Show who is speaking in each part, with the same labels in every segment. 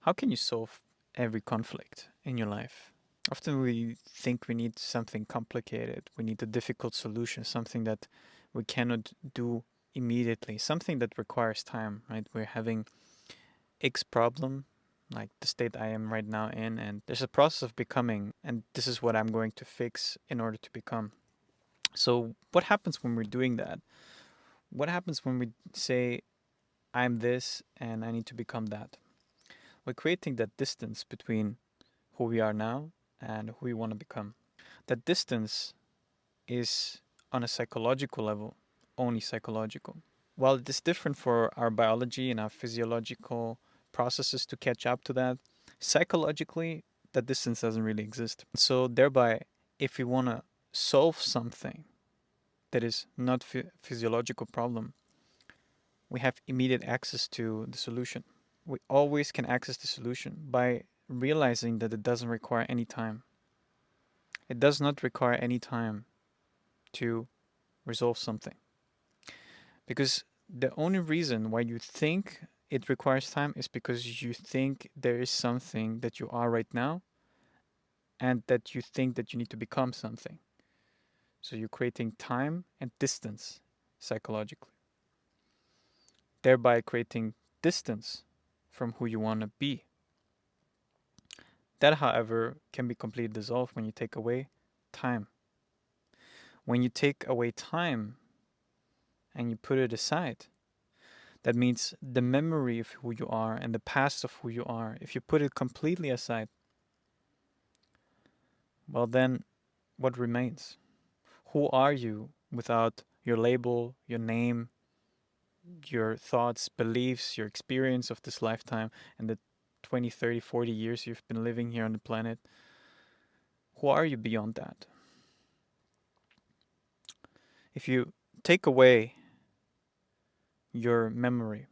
Speaker 1: How can you solve every conflict in your life? Often we think we need something complicated, we need a difficult solution, something that we cannot do immediately, something that requires time, right? We're having X problem, like the state I am right now in, and there's a process of becoming, and this is what I'm going to fix in order to become. So, what happens when we're doing that? What happens when we say, I'm this and I need to become that? We're creating that distance between who we are now and who we want to become. That distance is on a psychological level, only psychological. While it is different for our biology and our physiological processes to catch up to that, psychologically, that distance doesn't really exist. So, thereby, if we want to solve something that is not physiological problem, we have immediate access to the solution. We always can access the solution by realizing that it doesn't require any time. It does not require any time to resolve something. Because the only reason why you think it requires time is because you think there is something that you are right now and that you think that you need to become something. So you're creating time and distance psychologically, thereby creating distance from who you want to be. That, however, can be completely dissolved when you take away time. When you take away time and you put it aside, that means the memory of who you are and the past of who you are, if you put it completely aside, well, then what remains? Who are you without your label, your name, your thoughts, beliefs, your experience of this lifetime and the 20, 30, 40 years you've been living here on the planet? Who are you beyond that? If you take away your memory,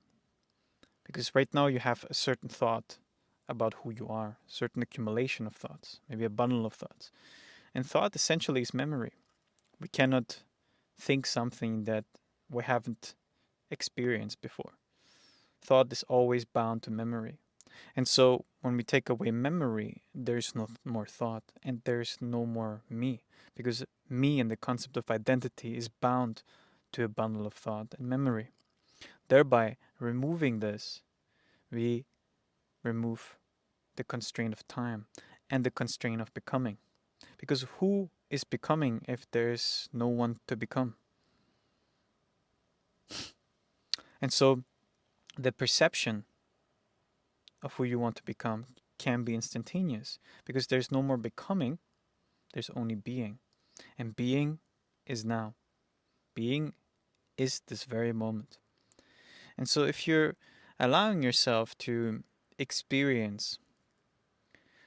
Speaker 1: because right now you have a certain thought about who you are, certain accumulation of thoughts, maybe a bundle of thoughts. And thought essentially is memory. We cannot think something that we haven't experienced before. Thought is always bound to memory. And so when we take away memory, there's no more thought and there's no more me. Because me and the concept of identity is bound to a bundle of thought and memory. Thereby removing this, we remove the constraint of time and the constraint of becoming. Because who is becoming if there's no one to become? And so the perception of who you want to become can be instantaneous because there's no more becoming, there's only being. And being is now. Being is this very moment. And so if you're allowing yourself to experience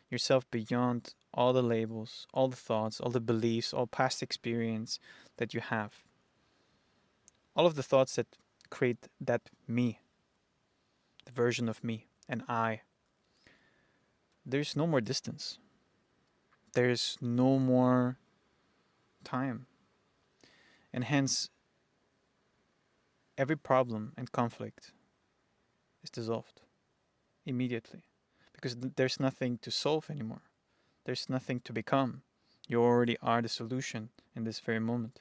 Speaker 1: yourself beyond all the labels, all the thoughts, all the beliefs, all past experience that you have, all of the thoughts that create that me, the version of me, and I, there's no more distance. There's no more time. And hence, every problem and conflict is dissolved immediately because there's nothing to solve anymore. There's nothing to become. You already are the solution in this very moment.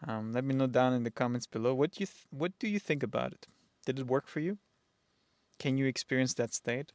Speaker 1: Let me know down in the comments below what do you think about it? Did it work for you? Can you experience that state?